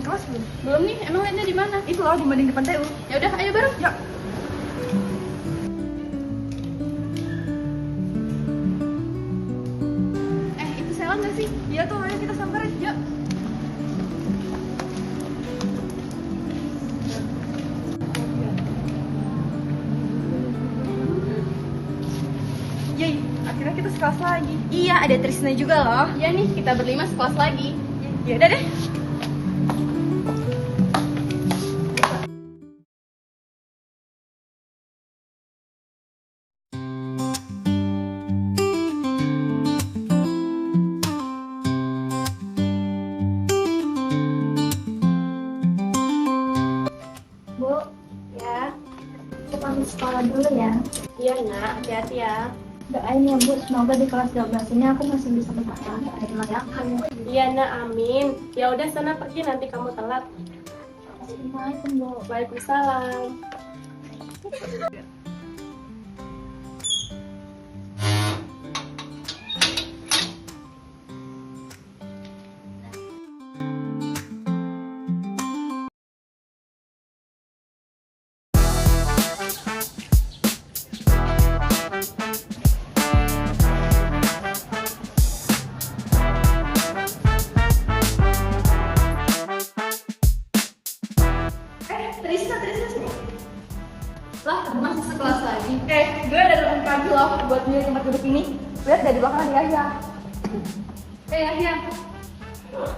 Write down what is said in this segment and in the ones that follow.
kelas belum? Belum nih, emang liatnya di mana? Itu loh, di mading depan TU. Ya udah, ayo bareng. Yuk. Itu Sela nggak sih? Iya tuh, ayo kita samperin. Yuk. Yeay, akhirnya kita sekelas lagi. Iya, ada Trisna juga loh. Iya nih, kita berlima sekelas lagi. Ya udah deh. Bu, ya, aku pamit sekolah dulu ya. Iya nak, hati-hati ya. Doain ya Bu, semoga di kelas 12 ini aku masih bisa bertahan dari layakku. Iya nak, amin. Ya udah sana pergi, nanti kamu telat. Assalamualaikum Bu. Waalaikumsalam. Trisna sini. Lah, masih sekelas lagi. Gue ada telepon pagi loh buat milih tempat duduk ini. Lihat dari belakang ada Yahya. Yahya,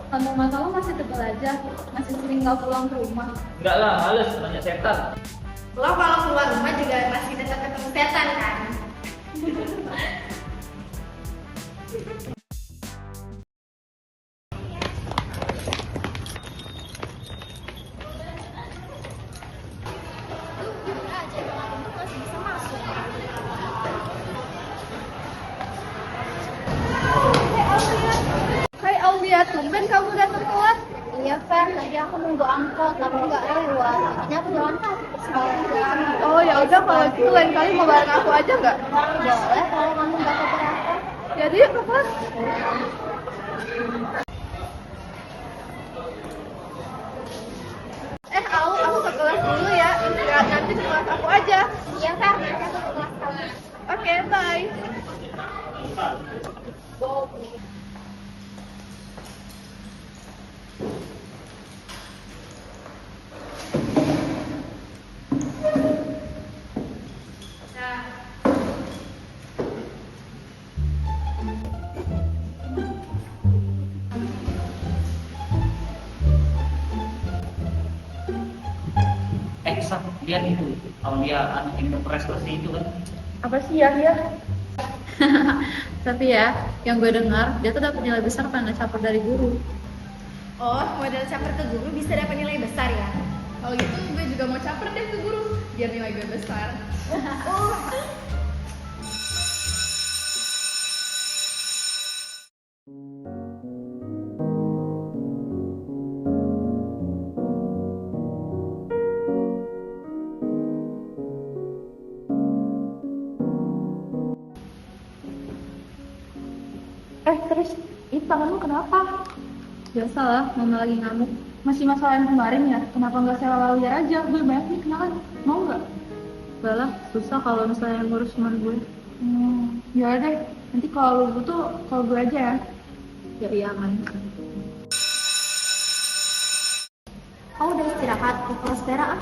kamu mata lo masih tebal aja, masih sering nggak pulang ke rumah. Enggak lah, males, banyak setan. Lo kalau keluar rumah juga masih tetap ketemu setan kan? Hai Aulia, tumben kamu datang telat. Iya Fer, tadi aku nunggu angkot tapi nggak lewat. Akhirnya aku jalan kaki ke sekolah. Oh ya udah, kalau gitu lain kali mau bareng aku aja nggak? Boleh kalau kamu nggak keberatan. Jadi yuk ke kelas. Aku ke kelas dulu ya. Istirahat nanti di kelas aku aja. Iya Fer, nanti aku ke kelas kamu. Oke, bye. Sak, lihat itu. Kalau dia anak yang berperas seperti itu kan. Apa sih Yahya? Tapi ya, yang gue dengar, dia tuh dapat nilai besar karena caper dari guru. Oh, model caper ke guru bisa dapat nilai besar ya? Kalau gitu gue juga mau caper deh ke guru, biar nilai gue besar. Terus, itu tanganmu kenapa? Biasalah, mama lagi ngamuk. Masih masalah yang kemarin ya? Kenapa nggak sewa lawyer aja? Gue banyak nih kenalan. Mau nggak? Gak lah, susah kalau misalnya ngurus teman gue. Ya deh. Nanti kalau lu butuh, call gue aja ya. Ya iya kan. Kamu udah istirahat ke kelas Vera ah?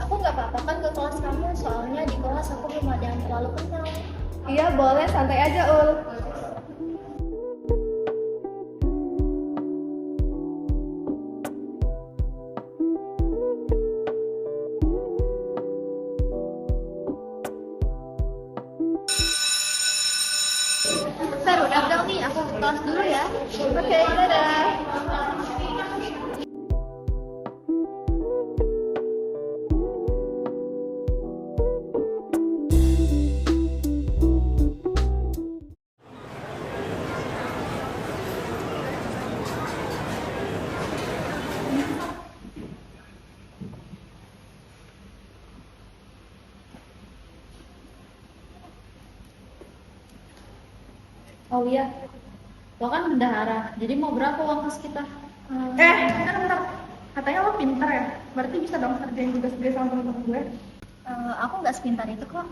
Aku nggak apa-apa kan ke kelas kamu, soalnya di kelas aku belum ada yang terlalu kenal. Iya boleh, santai aja Ul. Fer, udah nih, aku ke kelas dulu ya. Oke, dadah. Oh iya, lo kan bendahara, jadi mau berapa uang kas kita? Bentar. Katanya lo pinter ya? Berarti bisa dong kerjain tugas-tugas sama temen-temen gue. Aku nggak sepintar itu kok.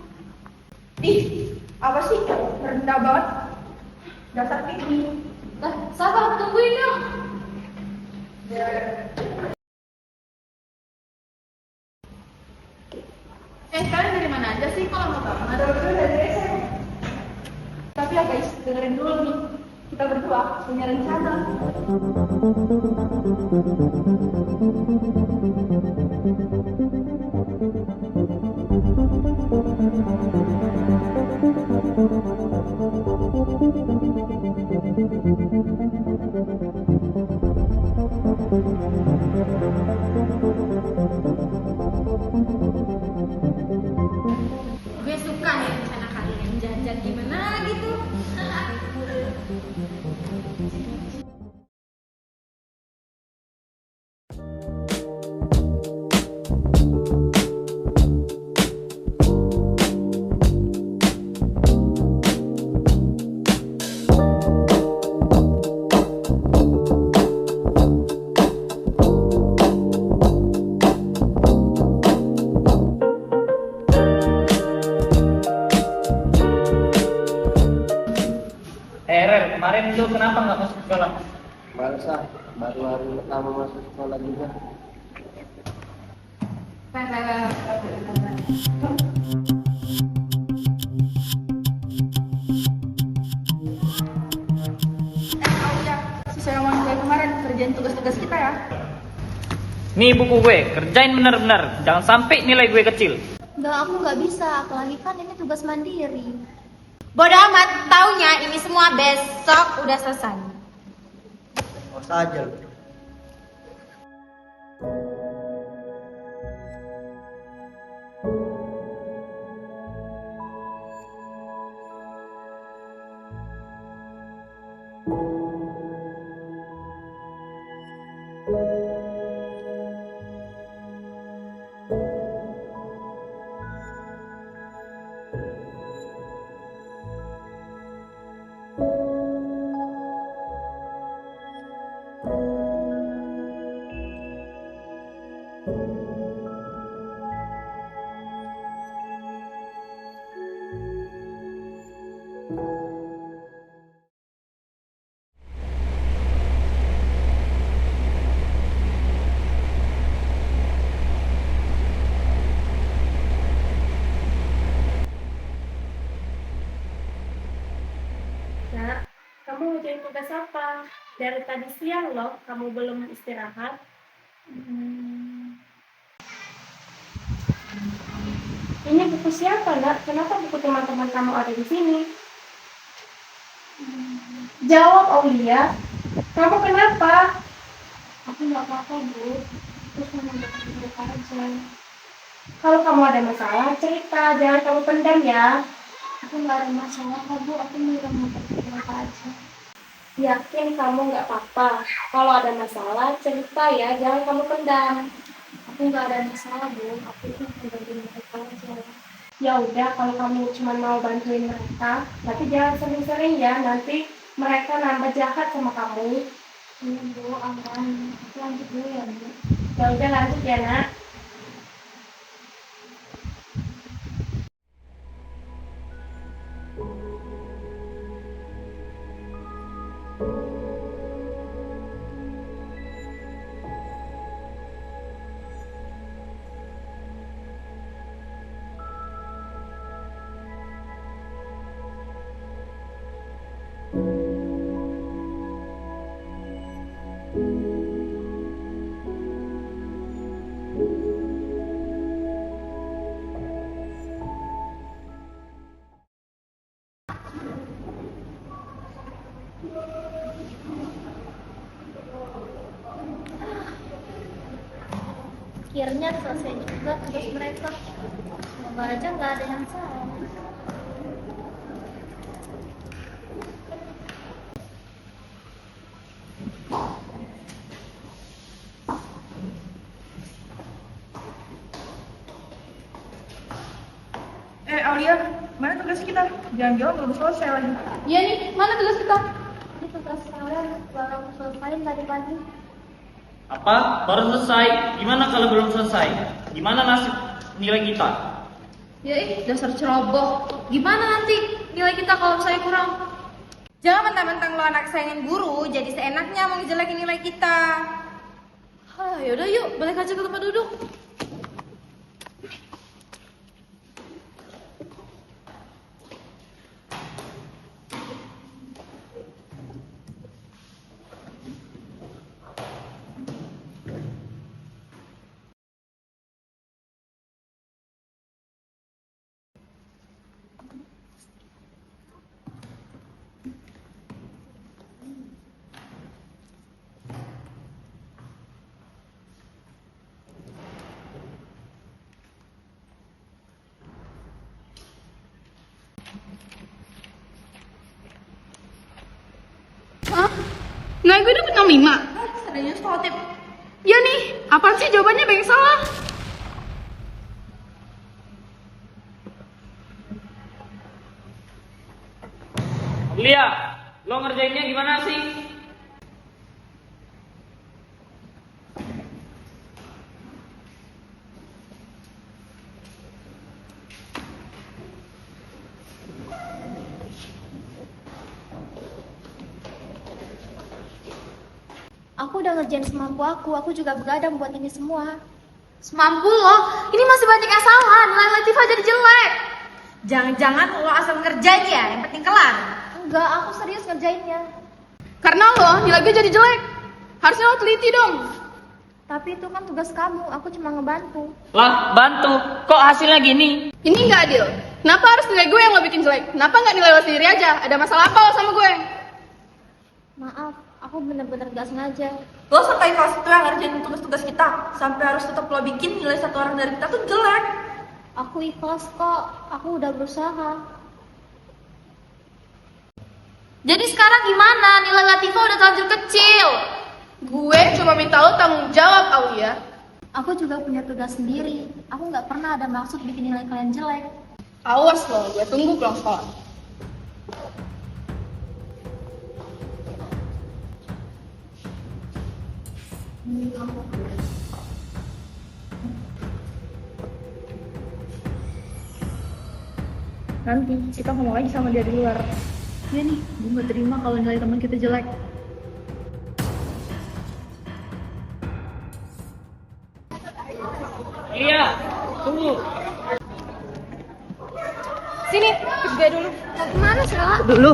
Ih, apa sih? Rendah banget. Dasar tinggi. Lah, sabar, tungguin dong. Kalian dari mana aja sih? Kalau mau tahu, ada berdua dari SM. Tapi ya guys, dengerin dulu nih. Kita berdua punya rencana. Gue suka nih rencana kalian jajan gimana gitu. Rel, kemarin lu kenapa nggak masuk sekolah? Males ah, baru hari pertama masuk sekolah juga. Aulia, sesuai omongan gue kemarin, kerjain tugas-tugas kita ya. Nih buku gue, kerjain bener-bener. Jangan sampai nilai gue kecil. Nggak, aku nggak bisa. Apalagi kan ini tugas mandiri. Bodoh amat, taunya ini semua besok udah selesai. Oh saja. Nak, kamu ngerjain tugas apa? Dari tadi siang loh, kamu belum istirahat. Ini buku siapa, Nak? Kenapa buku teman-teman kamu ada di sini? Jawab, Aulia. Kamu kenapa? Aku nggak apa-apa, Bu. Terus mau dapat buku aja. Kalau kamu ada masalah, cerita. Jangan kamu pendam ya. Aku nggak ada masalah kok, Bu. Aku mau dapat buku aja. Yakin kamu nggak apa-apa. Kalau ada masalah, cerita ya. Jangan kamu pendam. Aku nggak ada masalah, Bu. Aku cuma mau bantuin mereka aja. Ya udah, kalau kamu cuma mau bantuin mereka, tapi jangan sering-sering ya. Nanti mereka nambah jahat sama kamu. Iya, Bu. Aman. Aku lanjut dulu ya, Bu. Ya udah, lanjut ya, Nak. Akhirnya selesai juga tugas mereka. Semoga aja nggak ada yang salah. Aulia, Mana tugas kita? Jangan-jangan belum selesai lagi. Iya nih, mana tugas kita? Ini tugas kalian baru aku selesaiin tadi pagi. Apa? Baru selesai? Gimana kalau belum selesai? Gimana nasib nilai kita? Ya dasar ceroboh. Gimana nanti nilai kita kalau saya kurang? Jangan mentang-mentang lo anak sayangan guru, jadi seenaknya mau ngejelekin nilai kita. Yaudah yuk, balik aja ke tempat duduk. Nilai gue dapet 65. Serius Khotib? Ya nih, apaan sih jawabannya banyak salah? Lia, lo ngerjainnya gimana sih? Aku udah ngerjain semampu aku juga begadang buat ini semua. Semampu lo, ini masih banyak yang salah. Nilai Latifah jadi jelek. Jangan-jangan lo asal ngerjain ya, yang penting kelar. Enggak, aku serius ngerjainnya. Karena lo nilai gue jadi jelek. Harusnya lo teliti dong. Tapi itu kan tugas kamu, aku cuma ngebantu. Lah, bantu. Kok hasilnya gini? Ini nggak adil. Kenapa harus nilai gue yang lo bikin jelek? Kenapa nggak nilai lo sendiri aja? Ada masalah apa lo sama gue? Maaf, aku bener-bener gak sengaja. Lo sampai kelas itu yang ngerjain tugas-tugas kita. Sampai harus tetap lo bikin nilai satu orang dari kita tuh jelek. Aku ikhlas kok, aku udah berusaha. Jadi sekarang gimana? Nilai Latifah udah terlanjur kecil. Gue cuma minta lo tanggung jawab, Aulia. Aku juga punya tugas sendiri. Aku gak pernah ada maksud bikin nilai kalian jelek. Awas lo, gue tunggu pulang sekolah. Nanti kita ngomong lagi sama dia di luar. Ya nih, gue gak terima kalau nilai teman kita jelek. Lia, tunggu. Sini, ikut gue dulu. Gimana Sela? Dulu.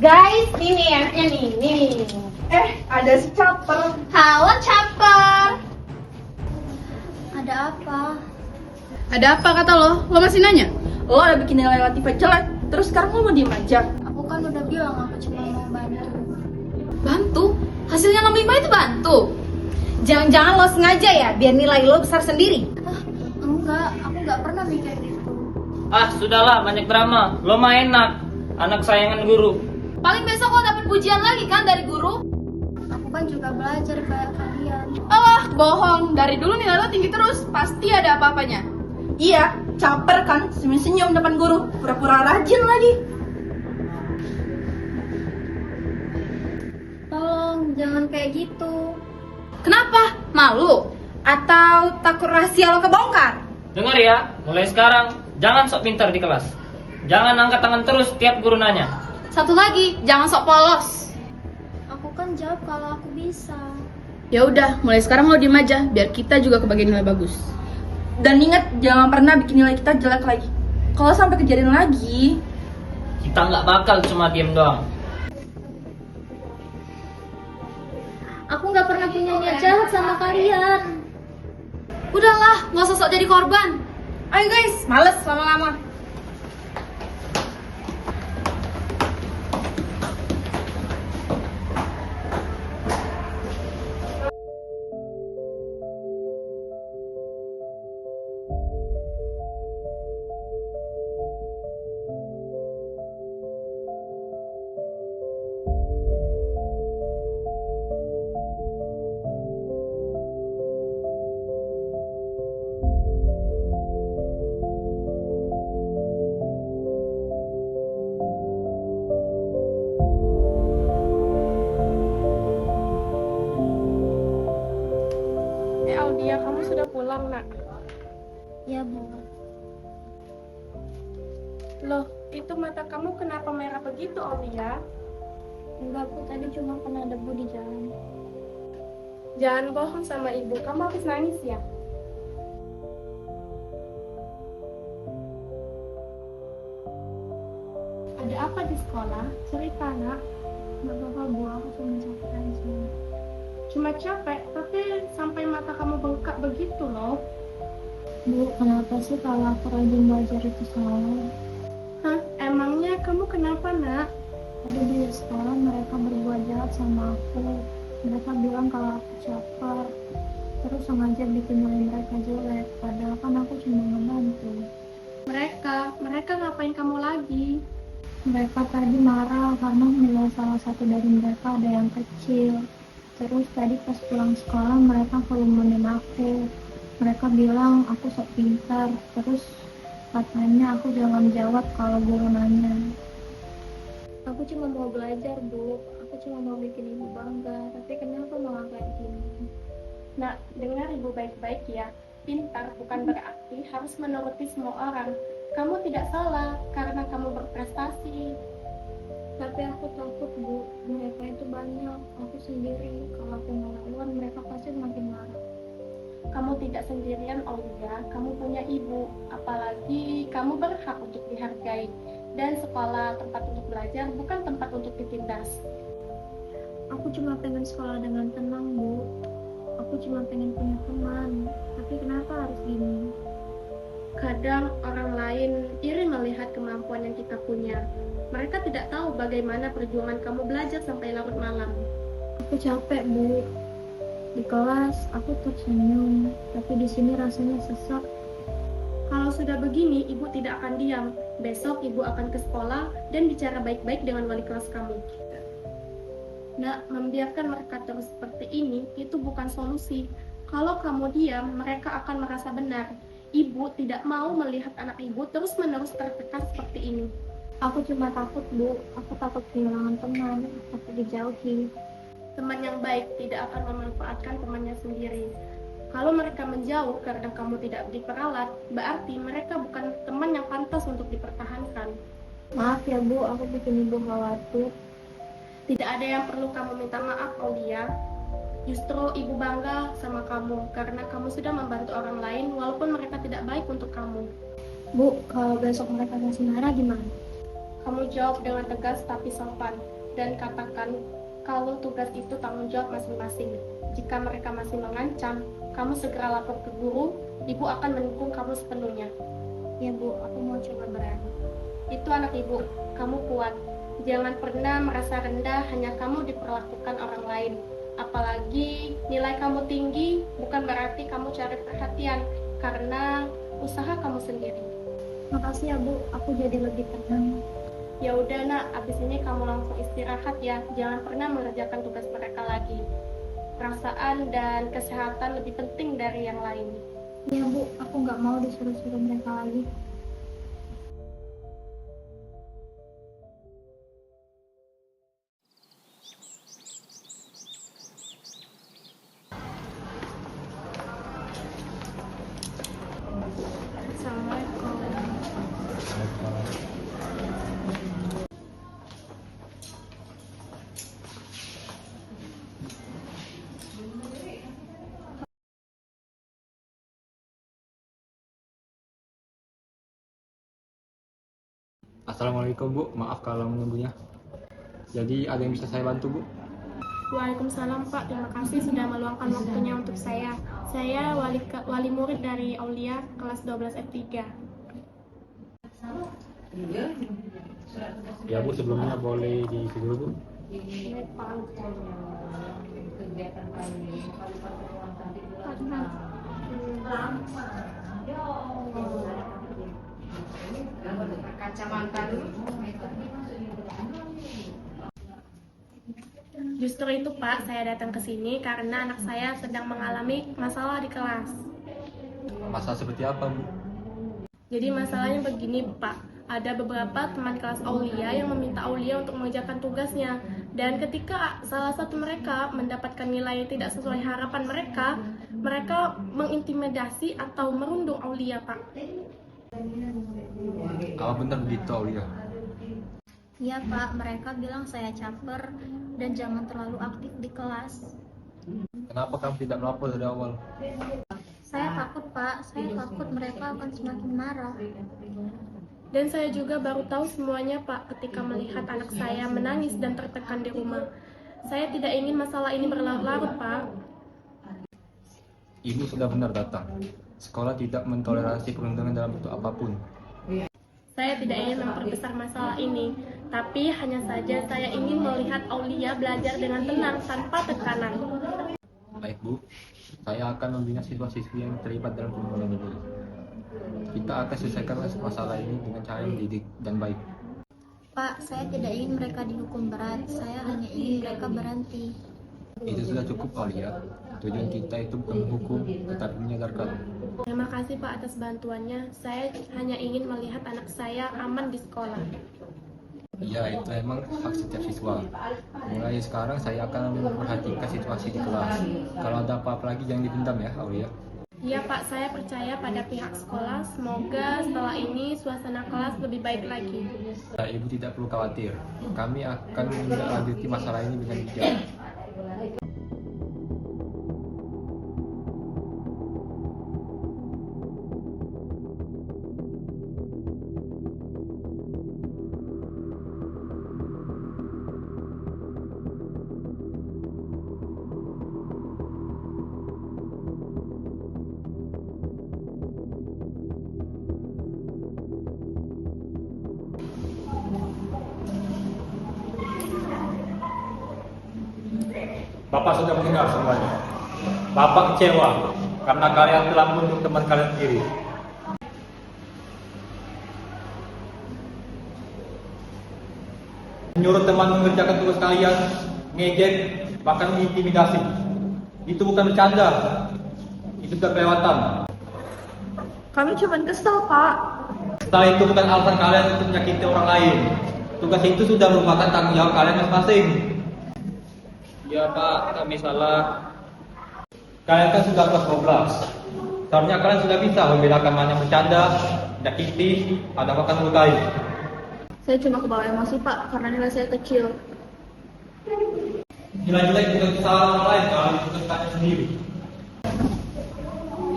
Guys, ini enaknya nih. Ada si Caper. Halo Caper. Ada apa? Ada apa kata lo? Lo masih nanya? Lo ada bikin nilai Latifah jelek, terus sekarang lo mau diem aja? Aku kan udah bilang aku cuma mau bantu. Bantu? Hasilnya 65 itu bantu? Jangan-jangan lo sengaja ya, biar nilai lo besar sendiri. Enggak, aku gak pernah mikir gitu. Ah, sudahlah, banyak drama. Lo mah enak. Anak sayangan guru. Paling besok lo dapet pujian lagi kan dari guru? Aku kan juga belajar kayak kalian. Alah, bohong. Dari dulu nilai lo tinggi terus, pasti ada apa-apanya. Iya, Caper kan senyum-senyum depan guru, pura-pura rajin lagi. Tolong, jangan kayak gitu. Kenapa? Malu? Atau takut rahasia lo kebongkar? Dengar ya, mulai sekarang jangan sok pintar di kelas. Jangan angkat tangan terus tiap guru nanya. Satu lagi, jangan sok polos. Aku kan jawab kalau aku bisa. Ya udah, mulai sekarang lo diem aja, biar kita juga kebagian nilai bagus. Dan ingat, jangan pernah bikin nilai kita jelek lagi. Kalau sampai kejadian lagi, Kita nggak bakal cuma diem doang. Aku gak pernah punya niat jahat sama kalian. Udahlah, nggak usah sok jadi korban. Ayo guys, males lama-lama. Ya, Bu. Loh, itu mata kamu kenapa merah begitu, Aulia? Enggak, Bu. Tadi cuma kena debu di jalan. Jangan bohong sama ibu, kamu habis nangis ya? Ada apa di sekolah? Cerita, nak. Enggak apa-apa, Bu. Aku cuma capek aja. Cuma capek, tapi sampai mata kamu bengkak begitu loh. Bu, kenapa sih kalau aku rajin belajar itu salah? Hah? Emangnya kamu kenapa, nak? Tadi di sekolah mereka berbuat jahat sama aku. Mereka bilang kalau aku caper. Terus sengaja bikin nilai mereka jelek. Padahal kan aku cuma ngebantu. Mereka ngapain kamu lagi? Mereka tadi marah karena nilai salah satu dari mereka ada yang kecil. Terus tadi pas pulang sekolah mereka kerumunin aku. Mereka bilang aku sok pintar. Terus katanya aku jangan jawab kalau guru nanya. Aku cuma mau belajar, Bu. Aku cuma mau bikin ibu bangga. Tapi kenapa malah kayak gini? Nak, dengar ibu baik-baik ya. Pintar bukan berarti harus menuruti semua orang. Kamu tidak salah karena kamu berprestasi. Tapi aku takut, Bu. Mereka itu banyak. Aku sendiri. Kalau aku ngelawan, mereka pasti makin marah. Kamu tidak sendirian, Aulia. Kamu punya ibu. Apalagi kamu berhak untuk dihargai. Dan sekolah tempat untuk belajar bukan tempat untuk ditindas. Aku cuma pengen sekolah dengan tenang, Bu. Aku cuma pengen punya teman. Tapi kenapa harus gini? Kadang orang lain iri melihat kemampuan yang kita punya. Mereka tidak tahu bagaimana perjuangan kamu belajar sampai larut malam. Aku capek, Bu. Di kelas aku tersenyum, tapi di sini rasanya sesak. Kalau sudah begini, ibu tidak akan diam. Besok ibu akan ke sekolah dan bicara baik-baik dengan wali kelas kamu. Nak, membiarkan mereka terus seperti ini, itu bukan solusi. Kalau kamu diam, mereka akan merasa benar. Ibu tidak mau melihat anak ibu terus-menerus tertekan seperti ini. Aku cuma takut, Bu. Aku takut kehilangan teman, takut dijauhi. Teman yang baik tidak akan memanfaatkan temannya sendiri. Kalau mereka menjauh karena kamu tidak diperalat, berarti mereka bukan teman yang pantas untuk dipertahankan. Maaf ya, Bu. Aku bikin ibu khawatir. Tidak ada yang perlu kamu minta maaf, Aulia. Justru ibu bangga sama kamu karena kamu sudah membantu orang lain walaupun mereka tidak baik untuk kamu. Bu, kalau besok mereka masih marah gimana? Kamu jawab dengan tegas tapi sopan dan katakan kalau tugas itu tanggung jawab masing-masing. Jika mereka masih mengancam, kamu segera lapor ke guru. Ibu akan mendukung kamu sepenuhnya. Ya, Bu. Aku mau coba berani. Itu anak ibu, kamu kuat. Jangan pernah merasa rendah hanya kamu diperlakukan orang lain. Apalagi nilai kamu tinggi bukan berarti kamu cari perhatian karena usaha kamu sendiri. Makasih ya, Bu. Aku jadi lebih tenang. Ya udah, Nak, abis ini kamu langsung istirahat ya. Jangan pernah mengerjakan tugas mereka lagi. Perasaan dan kesehatan lebih penting dari yang lain. Ya, Bu. Aku nggak mau disuruh-suruh mereka lagi. Assalamualaikum, Bu, maaf kalau menunggunya. Jadi ada yang bisa saya bantu, Bu? Waalaikumsalam, Pak. Terima kasih sudah meluangkan waktunya untuk saya. Saya wali murid dari Aulia kelas 12 F3. Ya, Bu, sebelumnya boleh diisi dulu, Bu. Justru itu, Pak, saya datang ke sini karena anak saya sedang mengalami masalah di kelas. Masalah seperti apa, Bu? Jadi masalahnya begini, Pak. Ada beberapa teman kelas Aulia yang meminta Aulia untuk mengerjakan tugasnya. Dan ketika salah satu mereka mendapatkan nilai yang tidak sesuai harapan mereka, Mereka mengintimidasi atau merundung Aulia, Pak. Apa benar begitu, Aulia? Iya Pak, mereka bilang saya caper dan jangan terlalu aktif di kelas. Kenapa kamu tidak melapor dari awal? Saya takut Pak, saya takut mereka akan semakin marah. Dan saya juga baru tahu semuanya, Pak, ketika melihat anak saya menangis dan tertekan di rumah. Saya tidak ingin masalah ini berlarut-larut, Pak. Ibu sudah benar datang. Sekolah tidak mentoleransi perundungan dalam bentuk apapun. Saya tidak ingin memperbesar masalah ini, tapi hanya saja saya ingin melihat Aulia belajar dengan tenang tanpa tekanan. Baik Bu, saya akan membina siswa-siswi yang terlibat dalam pembunuhan ini. Kita akan selesaikan masalah ini dengan cara yang dididik dan baik. Pak, saya tidak ingin mereka dihukum berat, saya hanya ingin mereka berhenti. Itu sudah cukup Aulia. Tujuan kita itu bukan menghukum, tetapi menyadarkan. Terima kasih Pak atas bantuannya. Saya hanya ingin melihat anak saya aman di sekolah. Ya, itu emang hak setiap siswa. Mulai sekarang saya akan memperhatikan situasi di kelas. Kalau ada apa-apa lagi jangan dipendam ya, Aulia. Iya Pak, saya percaya pada pihak sekolah. Semoga setelah ini suasana kelas lebih baik lagi. Nah, Ibu tidak perlu khawatir. Kami akan menindaklanjuti masalah ini dengan bijak. Bapak sudah mendengar semuanya. Bapak kecewa karena kalian telah menunduk teman kalian sendiri. Menyuruh teman mengerjakan tugas kalian, ngejek, bahkan mengintimidasi. Itu bukan bercanda. Itu sudah kelewatan. Kami cuma kesel, Pak. Setelah itu bukan alasan kalian untuk menyakiti orang lain. Tugas itu sudah merupakan tanggung jawab kalian masing-masing. Ya Pak, kami salah. Kalian kan sudah kelas 12. Seharusnya kalian sudah bisa membedakan mana yang bercanda, menyakiti, atau bahkan melukai. Saya cuma kebawa emosi, Pak, karena nilai saya kecil. Nilai-nilai bukan kesalahan orang lain kalau itu kalian sendiri.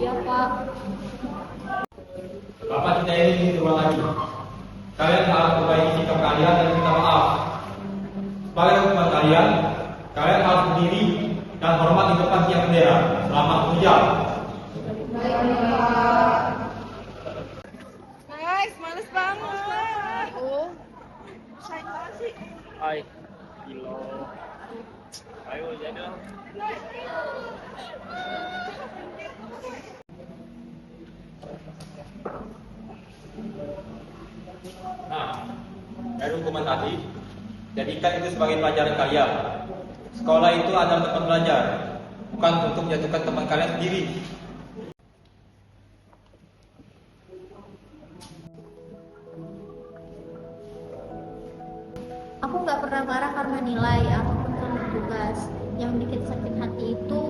Iya, Pak. Bapak tidak ingin berulang lagi. Kalian harus perbaiki sikap kalian dan minta maaf. Sebagai hukuman kalian harus berdiri dan hormat di depan tiang bendera selama 1 jam. Guys, males banget. Oh, sayang banget sih. Hai, kilo. Ayo jadi dong. Nah, dari hukuman tadi, jadikan itu sebagai pelajaran kalian. Sekolah itu adalah tempat belajar, bukan untuk menjatuhkan teman kalian sendiri. Aku nggak pernah marah karena nilai ataupun karena tugas. Yang bikin sakit hati itu,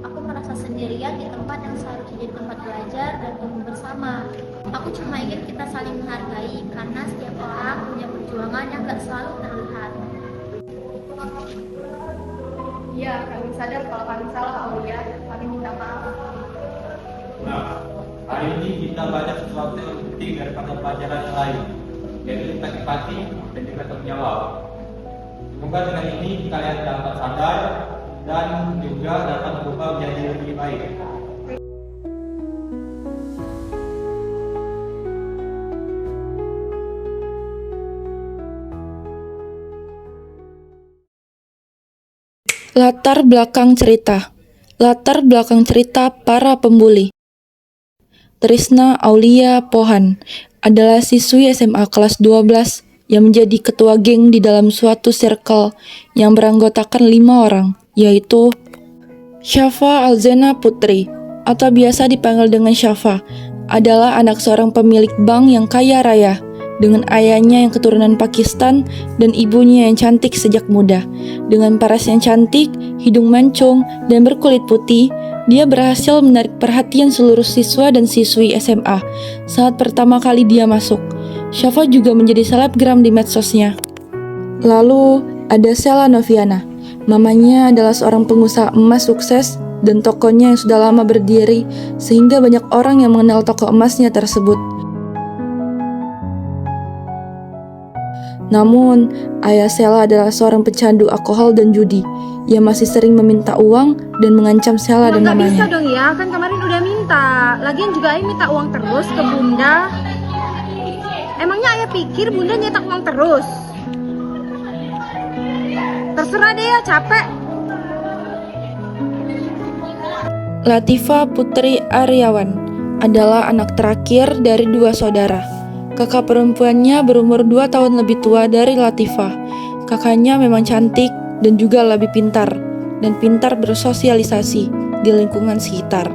aku merasa sendirian di tempat yang seharusnya jadi tempat belajar dan tumbuh bersama. Aku cuma ingin kita saling menghargai, karena setiap orang punya perjuangan yang nggak selalu terlihat. Iya, kami sadar kalau kami salah, Aulia. Kami minta maaf. Nah, hari ini kita belajar sesuatu yang penting daripada pelajaran yang lain, yaitu tentang empati dan juga tanggung jawab. Semoga dengan ini kalian dapat sadar dan juga dapat berubah menjadi lebih baik. Latar belakang cerita. Latar belakang cerita para pembuli. Trisna Aulia Pohan adalah siswi SMA kelas 12 yang menjadi ketua geng di dalam suatu circle yang beranggotakan 5 orang, yaitu Syafa Alzena Putri, atau biasa dipanggil dengan Syafa, adalah anak seorang pemilik bank yang kaya raya. dengan ayahnya yang keturunan Pakistan dan ibunya yang cantik sejak muda. Dengan paras yang cantik, hidung mancung, dan berkulit putih, dia berhasil menarik perhatian seluruh siswa dan siswi SMA saat pertama kali dia masuk. Syafa juga menjadi selebgram di medsosnya. Lalu ada Sheila Noviana. Mamanya adalah seorang pengusaha emas sukses dan tokonya yang sudah lama berdiri sehingga banyak orang yang mengenal toko emasnya tersebut. Namun, ayah Sheila adalah seorang pecandu alkohol dan judi. Ia masih sering meminta uang dan mengancam Sheila dan Nggak bisa mamanya. dong ya, kan kemarin udah minta. Lagian juga Ayah minta uang terus ke Bunda. Emangnya Ayah pikir Bunda nyetak uang terus? Terserah deh ya, capek. Latifah Putri Aryawan adalah anak terakhir dari 2 saudara. Kakak perempuannya berumur 2 tahun lebih tua dari Latifah. Kakaknya memang cantik dan juga lebih pintar, dan pintar bersosialisasi di lingkungan sekitar.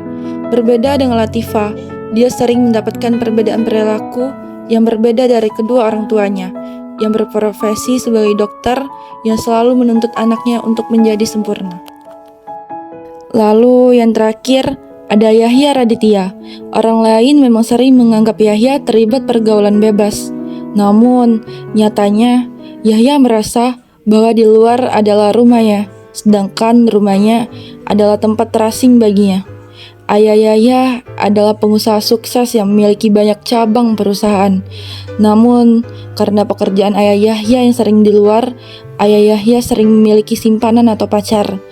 Berbeda dengan Latifah, dia sering mendapatkan perbedaan perilaku yang berbeda dari kedua orang tuanya, yang berprofesi sebagai dokter yang selalu menuntut anaknya untuk menjadi sempurna. Lalu yang terakhir, ada Yahya Raditya. Orang lain memang sering menganggap Yahya terlibat pergaulan bebas. Namun, nyatanya Yahya merasa bahwa di luar adalah rumahnya, sedangkan rumahnya adalah tempat terasing baginya. Ayah Yahya adalah pengusaha sukses yang memiliki banyak cabang perusahaan. Namun, karena pekerjaan ayah Yahya yang sering di luar, ayah Yahya sering memiliki simpanan atau pacar.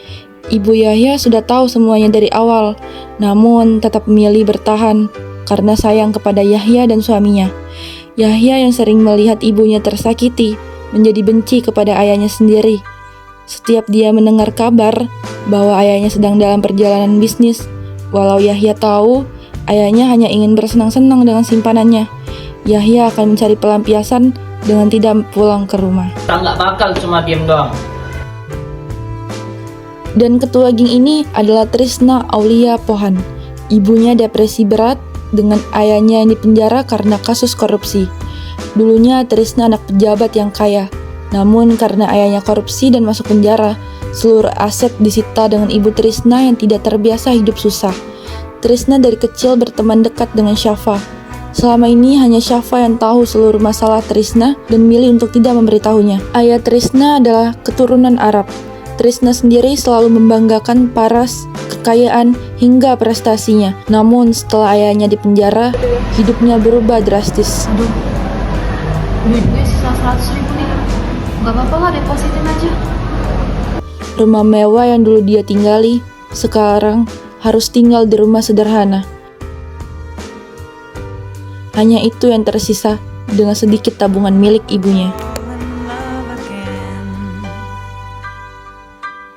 Ibu Yahya sudah tahu semuanya dari awal, namun tetap memilih bertahan karena sayang kepada Yahya dan suaminya. Yahya yang sering melihat ibunya tersakiti, menjadi benci kepada ayahnya sendiri. Setiap dia mendengar kabar bahwa ayahnya sedang dalam perjalanan bisnis, walau Yahya tahu ayahnya hanya ingin bersenang-senang dengan simpanannya, Yahya akan mencari pelampiasan dengan tidak pulang ke rumah. Kita nggak bakal cuma diem doang. Dan ketua geng ini adalah Trisna Aulia Pohan. Ibunya depresi berat dengan ayahnya yang dipenjara karena kasus korupsi. Dulunya Trisna anak pejabat yang kaya, namun karena ayahnya korupsi dan masuk penjara, seluruh aset disita dengan ibu Trisna yang tidak terbiasa hidup susah. Trisna dari kecil berteman dekat dengan Syafa. Selama ini hanya Syafa yang tahu seluruh masalah Trisna dan milih untuk tidak memberitahunya. Ayah Trisna adalah keturunan Arab. Trisna sendiri selalu membanggakan paras, kekayaan, hingga prestasinya. Namun setelah ayahnya dipenjara, hidupnya berubah drastis. Aduh, duit gue sisa 100.000 nih. Gak apa-apa lah, depositin aja. Rumah mewah yang dulu dia tinggali, sekarang harus tinggal di rumah sederhana. Hanya itu yang tersisa dengan sedikit tabungan milik ibunya.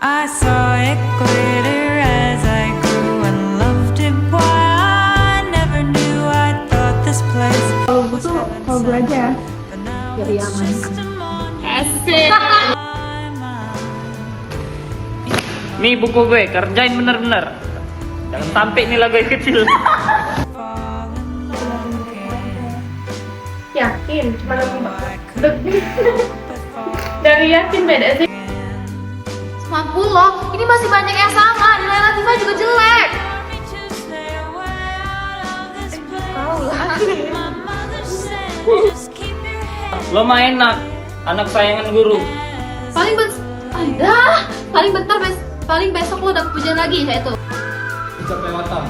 I saw it glitter as I grew and loved it. Why I never knew. I thought this place Kalau butuh, kalau gue aja. jadi aman. Asik. Nih buku gue, kerjain bener-bener. Jangan sampai nilai gue kecil. Yakin, cuma dari yakin beda sih. Mampu loh, ini masih banyak yang sama. Nilai Latifah juga jelek. Lo mah enak, anak sayangan guru. Paling besok lo dapat pujian lagi kayak itu. Bisa kelewatan.